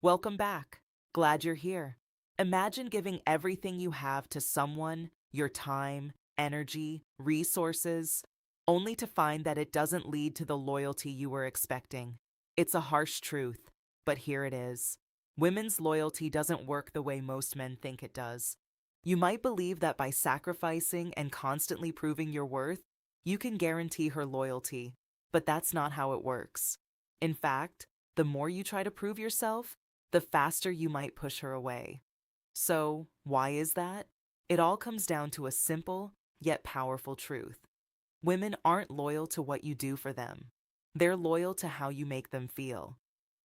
Welcome back. Glad you're here. Imagine giving everything you have to someone, your time, energy, resources, only to find that it doesn't lead to the loyalty you were expecting. It's a harsh truth, but here it is. Women's loyalty doesn't work the way most men think it does. You might believe that by sacrificing and constantly proving your worth, you can guarantee her loyalty, but that's not how it works. In fact, the more you try to prove yourself, the faster you might push her away. So, why is that? It all comes down to a simple, yet powerful truth. Women aren't loyal to what you do for them. They're loyal to how you make them feel.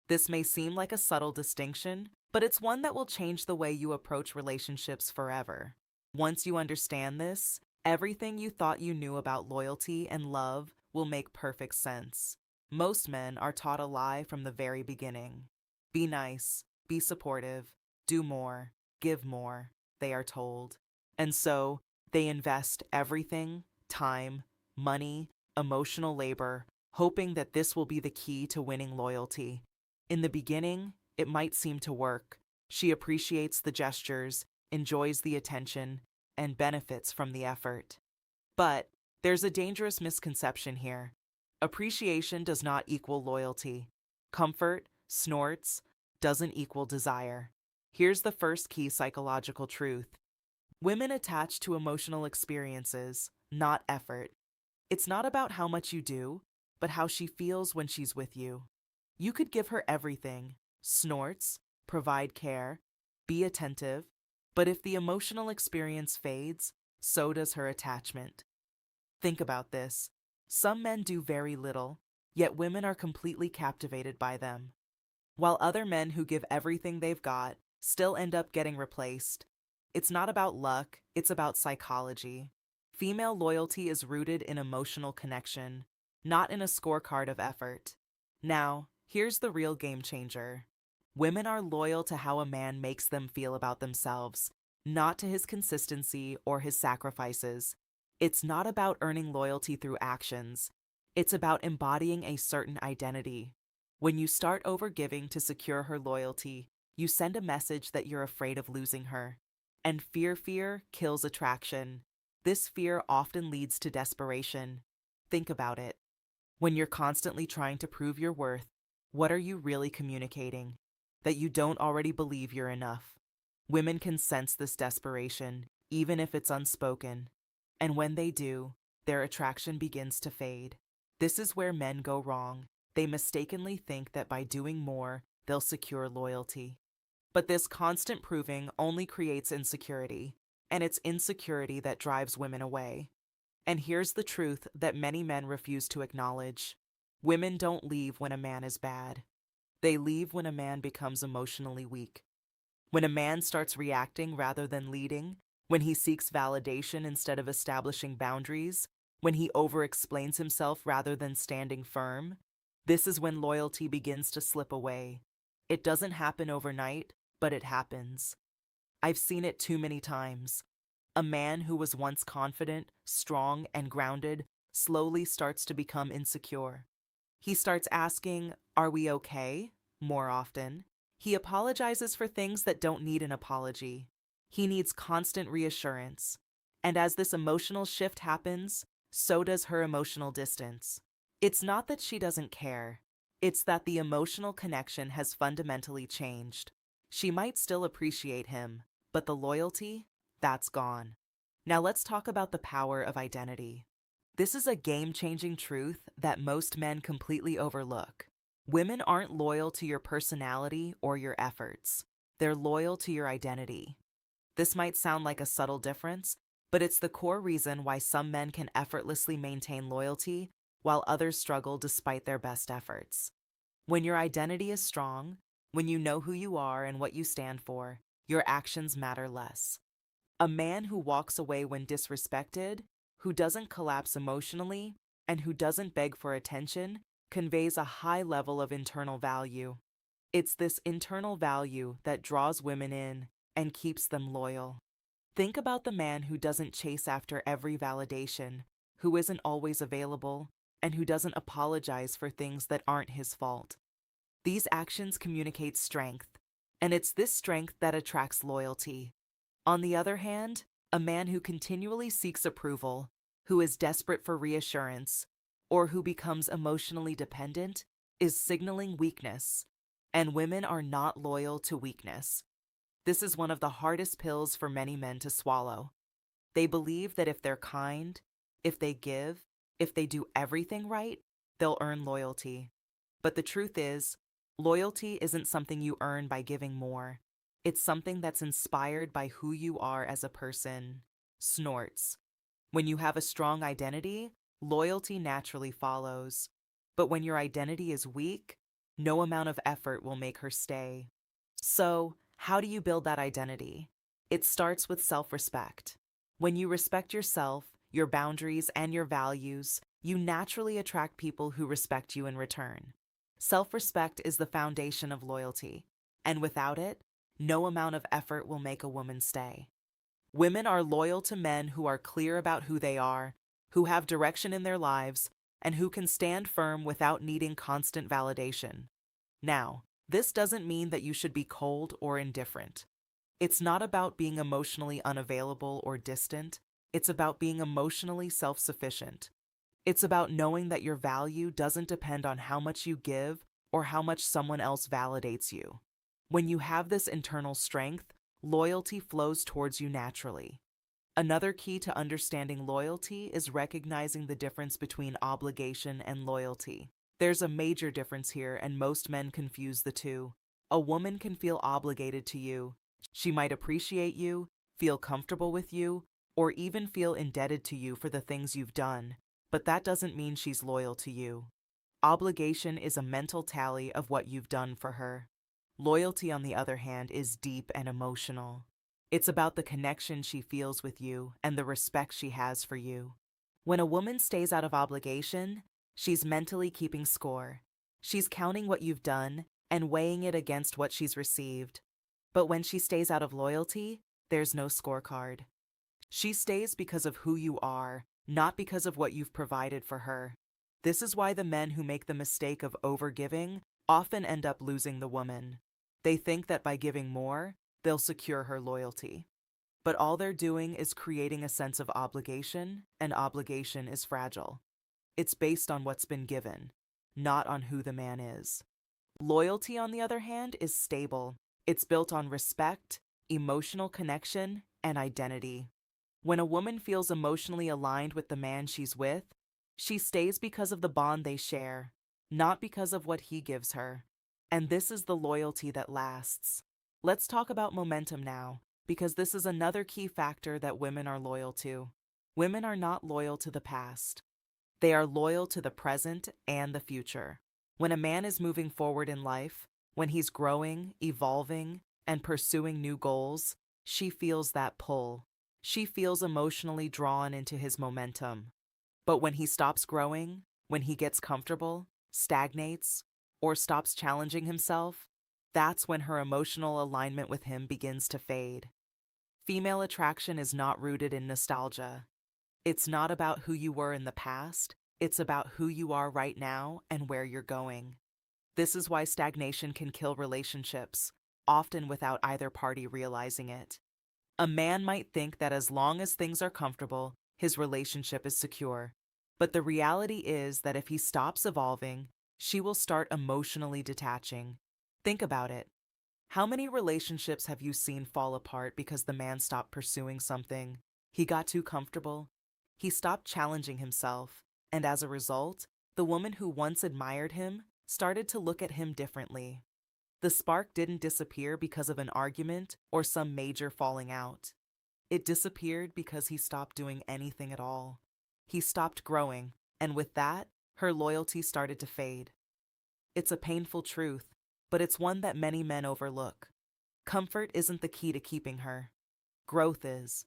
This may seem like a subtle distinction, but it's one that will change the way you approach relationships forever. Once you understand this, everything you thought you knew about loyalty and love will make perfect sense. Most men are taught a lie from the very beginning. Be nice, be supportive, do more, give more, they are told. And so, they invest everything, time, money, emotional labor, hoping that this will be the key to winning loyalty. In the beginning, it might seem to work. She appreciates the gestures, enjoys the attention, and benefits from the effort. But there's a dangerous misconception here. Appreciation does not equal loyalty. Comfort, snorts, doesn't equal desire. Here's the first key psychological truth. Women attach to emotional experiences, not effort. It's not about how much you do, but how she feels when she's with you. You could give her everything, snorts, provide care, be attentive, but if the emotional experience fades, so does her attachment. Think about this. Some men do very little, yet women are completely captivated by them. While other men who give everything they've got still end up getting replaced. It's not about luck, it's about psychology. Female loyalty is rooted in emotional connection, not in a scorecard of effort. Now, here's the real game changer. Women are loyal to how a man makes them feel about themselves, not to his consistency or his sacrifices. It's not about earning loyalty through actions. It's about embodying a certain identity. When you start overgiving to secure her loyalty, you send a message that you're afraid of losing her. And fear kills attraction. This fear often leads to desperation. Think about it. When you're constantly trying to prove your worth, what are you really communicating? That you don't already believe you're enough. Women can sense this desperation, even if it's unspoken. And when they do, their attraction begins to fade. This is where men go wrong. They mistakenly think that by doing more, they'll secure loyalty. But this constant proving only creates insecurity, and it's insecurity that drives women away. And here's the truth that many men refuse to acknowledge. Women don't leave when a man is bad. They leave when a man becomes emotionally weak. When a man starts reacting rather than leading, when he seeks validation instead of establishing boundaries, when he over-explains himself rather than standing firm, this is when loyalty begins to slip away. It doesn't happen overnight, but it happens. I've seen it too many times. A man who was once confident, strong, and grounded slowly starts to become insecure. He starts asking, "Are we okay?" more often. He apologizes for things that don't need an apology. He needs constant reassurance. And as this emotional shift happens, so does her emotional distance. It's not that she doesn't care. It's that the emotional connection has fundamentally changed. She might still appreciate him, but the loyalty, that's gone. Now let's talk about the power of identity. This is a game-changing truth that most men completely overlook. Women aren't loyal to your personality or your efforts. They're loyal to your identity. This might sound like a subtle difference, but it's the core reason why some men can effortlessly maintain loyalty while others struggle despite their best efforts. When your identity is strong, when you know who you are and what you stand for, your actions matter less. A man who walks away when disrespected, who doesn't collapse emotionally, and who doesn't beg for attention conveys a high level of internal value. It's this internal value that draws women in and keeps them loyal. Think about the man who doesn't chase after every validation, who isn't always available, and who doesn't apologize for things that aren't his fault. These actions communicate strength, And it's this strength that attracts loyalty. On the other hand, a man who continually seeks approval, who is desperate for reassurance, or who becomes emotionally dependent is signaling weakness. And women are not loyal to weakness. This is one of the hardest pills for many men to swallow. They believe that if they're kind, if they give, if they do everything right, they'll earn loyalty. But the truth is, loyalty isn't something you earn by giving more. It's something that's inspired by who you are as a person. Snorts. When you have a strong identity, loyalty naturally follows. But when your identity is weak, no amount of effort will make her stay. So, how do you build that identity? It starts with self-respect. When you respect yourself, your boundaries, and your values, you naturally attract people who respect you in return. Self-respect is the foundation of loyalty, and without it, no amount of effort will make a woman stay. Women are loyal to men who are clear about who they are, who have direction in their lives, and who can stand firm without needing constant validation. Now, this doesn't mean that you should be cold or indifferent. It's not about being emotionally unavailable or distant. It's about being emotionally self-sufficient. It's about knowing that your value doesn't depend on how much you give or how much someone else validates you. When you have this internal strength, loyalty flows towards you naturally. Another key to understanding loyalty is recognizing the difference between obligation and loyalty. There's a major difference here, and most men confuse the two. A woman can feel obligated to you. She might appreciate you, feel comfortable with you, or even feel indebted to you for the things you've done, but that doesn't mean she's loyal to you. Obligation is a mental tally of what you've done for her. Loyalty, on the other hand, is deep and emotional. It's about the connection she feels with you and the respect she has for you. When a woman stays out of obligation, she's mentally keeping score. She's counting what you've done and weighing it against what she's received. But when she stays out of loyalty, there's no scorecard. She stays because of who you are, not because of what you've provided for her. This is why the men who make the mistake of overgiving often end up losing the woman. They think that by giving more, they'll secure her loyalty. But all they're doing is creating a sense of obligation, and obligation is fragile. It's based on what's been given, not on who the man is. Loyalty, on the other hand, is stable. It's built on respect, emotional connection, and identity. When a woman feels emotionally aligned with the man she's with, she stays because of the bond they share, not because of what he gives her. And this is the loyalty that lasts. Let's talk about momentum now, because this is another key factor that women are loyal to. Women are not loyal to the past. They are loyal to the present and the future. When a man is moving forward in life, when he's growing, evolving, and pursuing new goals, she feels that pull. She feels emotionally drawn into his momentum. But when he stops growing, when he gets comfortable, stagnates, or stops challenging himself, that's when her emotional alignment with him begins to fade. Female attraction is not rooted in nostalgia. It's not about who you were in the past. It's about who you are right now and where you're going. This is why stagnation can kill relationships, often without either party realizing it. A man might think that as long as things are comfortable, his relationship is secure. But the reality is that if he stops evolving, she will start emotionally detaching. Think about it. How many relationships have you seen fall apart because the man stopped pursuing something? He got too comfortable. He stopped challenging himself. And as a result, the woman who once admired him started to look at him differently. The spark didn't disappear because of an argument or some major falling out. It disappeared because he stopped doing anything at all. He stopped growing, and with that, her loyalty started to fade. It's a painful truth, but it's one that many men overlook. Comfort isn't the key to keeping her. Growth is.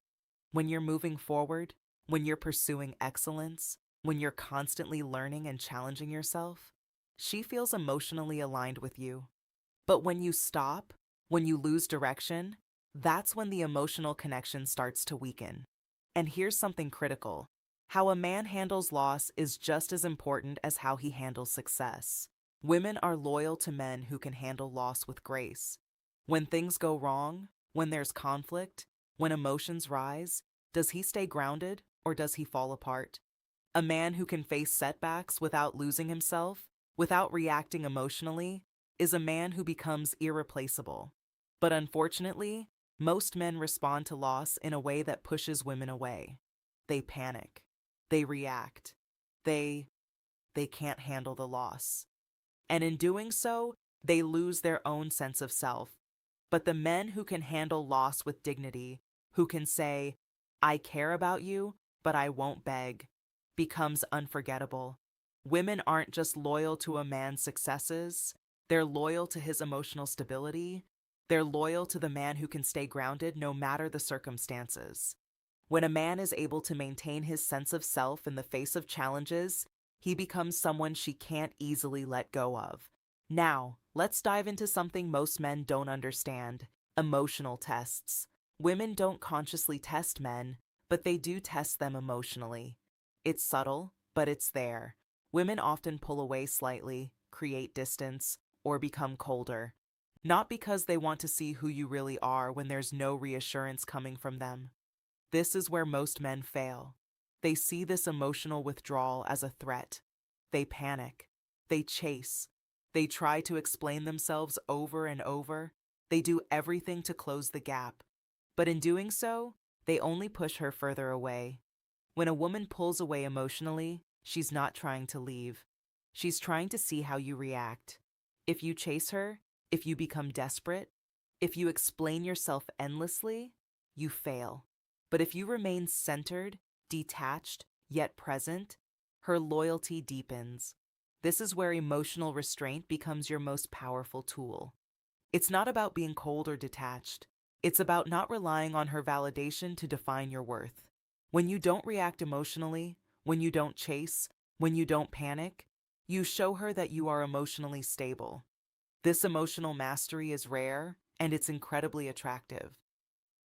When you're moving forward, when you're pursuing excellence, when you're constantly learning and challenging yourself, she feels emotionally aligned with you. But when you stop, when you lose direction, that's when the emotional connection starts to weaken. And here's something critical. How a man handles loss is just as important as how he handles success. Women are loyal to men who can handle loss with grace. When things go wrong, when there's conflict, when emotions rise, does he stay grounded or does he fall apart? A man who can face setbacks without losing himself, without reacting emotionally, is a man who becomes irreplaceable. But unfortunately, most men respond to loss in a way that pushes women away. They panic. They react. They they can't handle the loss. And in doing so, they lose their own sense of self. But the men who can handle loss with dignity, who can say, I care about you, but I won't beg, becomes unforgettable. Women aren't just loyal to a man's successes, they're loyal to his emotional stability. They're loyal to the man who can stay grounded no matter the circumstances. When a man is able to maintain his sense of self in the face of challenges, he becomes someone she can't easily let go of. Now, let's dive into something most men don't understand: emotional tests. Women don't consciously test men, but they do test them emotionally. It's subtle, but it's there. Women often pull away slightly, create distance, or become colder. Not because they want to see who you really are when there's no reassurance coming from them. This is where most men fail. They see this emotional withdrawal as a threat. They panic. They chase. They try to explain themselves over and over. They do everything to close the gap. But in doing so, they only push her further away. When a woman pulls away emotionally, she's not trying to leave. She's trying to see how you react. If you chase her, if you become desperate, if you explain yourself endlessly, you fail. But if you remain centered, detached, yet present, her loyalty deepens. This is where emotional restraint becomes your most powerful tool. It's not about being cold or detached. It's about not relying on her validation to define your worth. When you don't react emotionally, when you don't chase, when you don't panic, you show her that you are emotionally stable. This emotional mastery is rare, and it's incredibly attractive.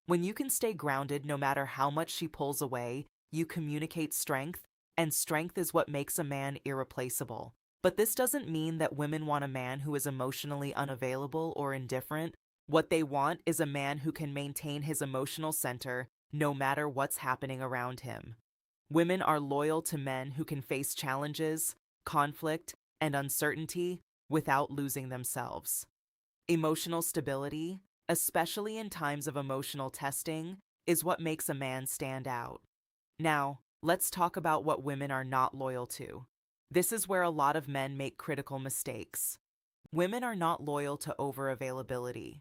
When you can stay grounded no matter how much she pulls away, you communicate strength, and strength is what makes a man irreplaceable. But this doesn't mean that women want a man who is emotionally unavailable or indifferent. What they want is a man who can maintain his emotional center no matter what's happening around him. Women are loyal to men who can face challenges, conflict, and uncertainty without losing themselves. Emotional stability, especially in times of emotional testing, is what makes a man stand out. Now, let's talk about what women are not loyal to. This is where a lot of men make critical mistakes. Women are not loyal to overavailability.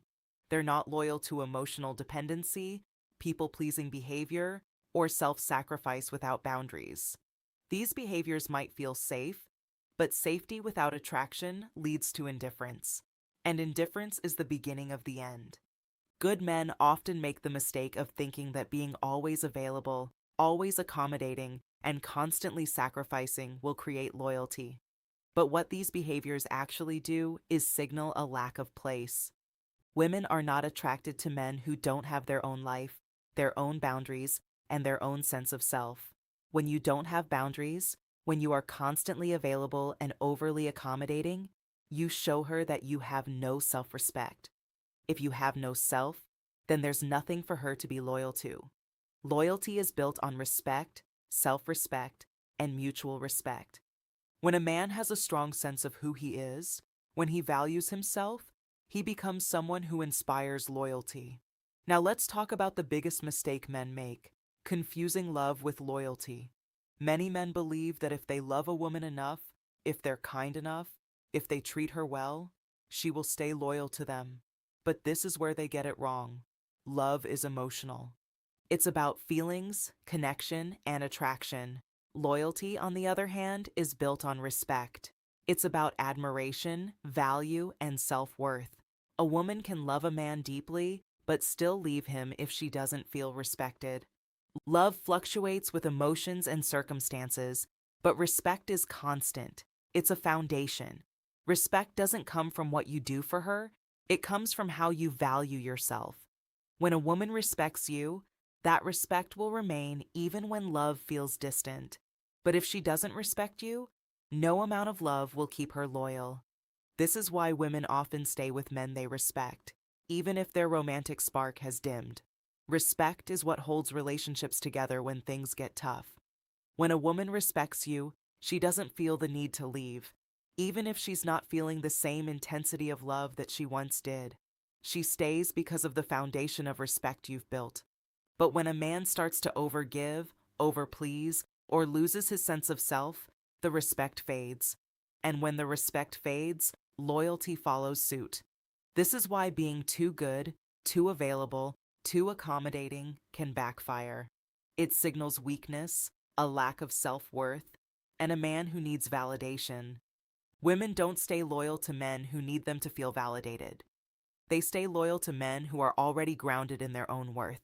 They're not loyal to emotional dependency, people-pleasing behavior, or self-sacrifice without boundaries. These behaviors might feel safe, but safety without attraction leads to indifference. And indifference is the beginning of the end. Good men often make the mistake of thinking that being always available, always accommodating, and constantly sacrificing will create loyalty. But what these behaviors actually do is signal a lack of place. Women are not attracted to men who don't have their own life, their own boundaries, and their own sense of self. When you don't have boundaries, when you are constantly available and overly accommodating, you show her that you have no self-respect. If you have no self, then there's nothing for her to be loyal to. Loyalty is built on respect, self-respect, and mutual respect. When a man has a strong sense of who he is, when he values himself, he becomes someone who inspires loyalty. Now let's talk about the biggest mistake men make: confusing love with loyalty. Many men believe that if they love a woman enough, if they're kind enough, if they treat her well, she will stay loyal to them. But this is where they get it wrong. Love is emotional. It's about feelings, connection, and attraction. Loyalty, on the other hand, is built on respect. It's about admiration, value, and self-worth. A woman can love a man deeply, but still leave him if she doesn't feel respected. Love fluctuates with emotions and circumstances, but respect is constant. It's a foundation. Respect doesn't come from what you do for her, it comes from how you value yourself. When a woman respects you, that respect will remain even when love feels distant. But if she doesn't respect you, no amount of love will keep her loyal. This is why women often stay with men they respect, even if their romantic spark has dimmed. Respect is what holds relationships together when things get tough. When a woman respects you, she doesn't feel the need to leave, even if she's not feeling the same intensity of love that she once did. She stays because of the foundation of respect you've built. But when a man starts to overgive, overplease, or loses his sense of self, the respect fades. And when the respect fades, loyalty follows suit. This is why being too good, too available, too accommodating can backfire. It signals weakness, a lack of self-worth, and a man who needs validation. Women don't stay loyal to men who need them to feel validated. They stay loyal to men who are already grounded in their own worth.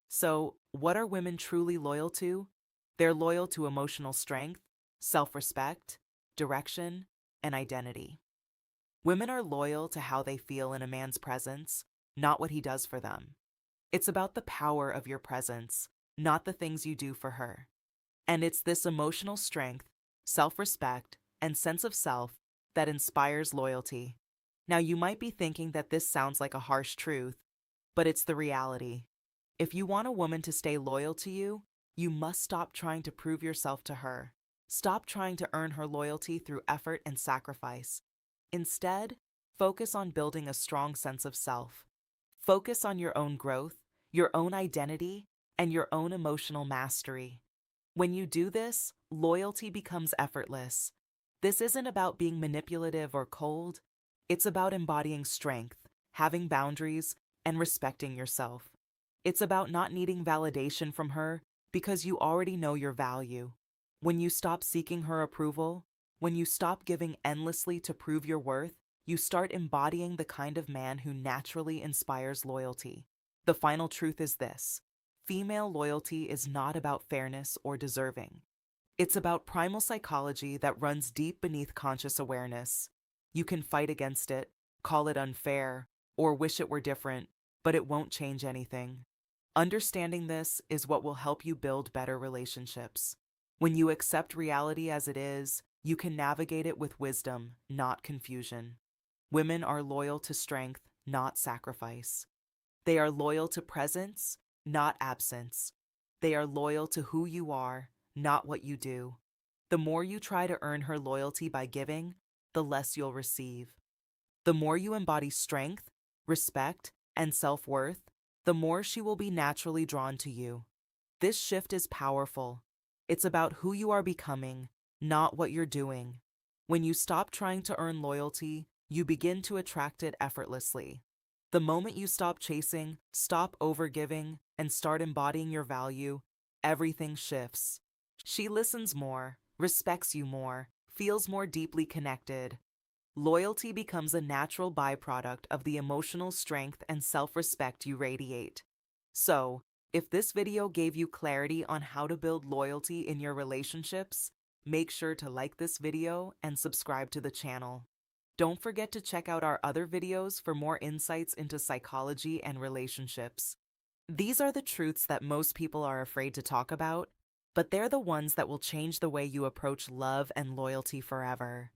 So, what are women truly loyal to? They're loyal to emotional strength, self-respect, direction, and identity. Women are loyal to how they feel in a man's presence, not what he does for them. It's about the power of your presence, not the things you do for her. And it's this emotional strength, self-respect, and sense of self that inspires loyalty. Now, you might be thinking that this sounds like a harsh truth, but it's the reality. If you want a woman to stay loyal to you, you must stop trying to prove yourself to her. Stop trying to earn her loyalty through effort and sacrifice. Instead, focus on building a strong sense of self. Focus on your own growth, your own identity, and your own emotional mastery. When you do this, loyalty becomes effortless. This isn't about being manipulative or cold. It's about embodying strength, having boundaries, and respecting yourself. It's about not needing validation from her because you already know your value. When you stop seeking her approval, when you stop giving endlessly to prove your worth, you start embodying the kind of man who naturally inspires loyalty. The final truth is this: female loyalty is not about fairness or deserving. It's about primal psychology that runs deep beneath conscious awareness. You can fight against it, call it unfair, or wish it were different, but it won't change anything. Understanding this is what will help you build better relationships. When you accept reality as it is, you can navigate it with wisdom, not confusion. Women are loyal to strength, not sacrifice. They are loyal to presence, not absence. They are loyal to who you are, not what you do. The more you try to earn her loyalty by giving, the less you'll receive. The more you embody strength, respect, and self-worth, the more she will be naturally drawn to you. This shift is powerful. It's about who you are becoming, not what you're doing. When you stop trying to earn loyalty, you begin to attract it effortlessly. The moment you stop chasing, stop overgiving, and start embodying your value, everything shifts. She listens more, respects you more, feels more deeply connected. Loyalty becomes a natural byproduct of the emotional strength and self-respect you radiate. So, if this video gave you clarity on how to build loyalty in your relationships, make sure to like this video and subscribe to the channel. Don't forget to check out our other videos for more insights into psychology and relationships. These are the truths that most people are afraid to talk about, but they're the ones that will change the way you approach love and loyalty forever.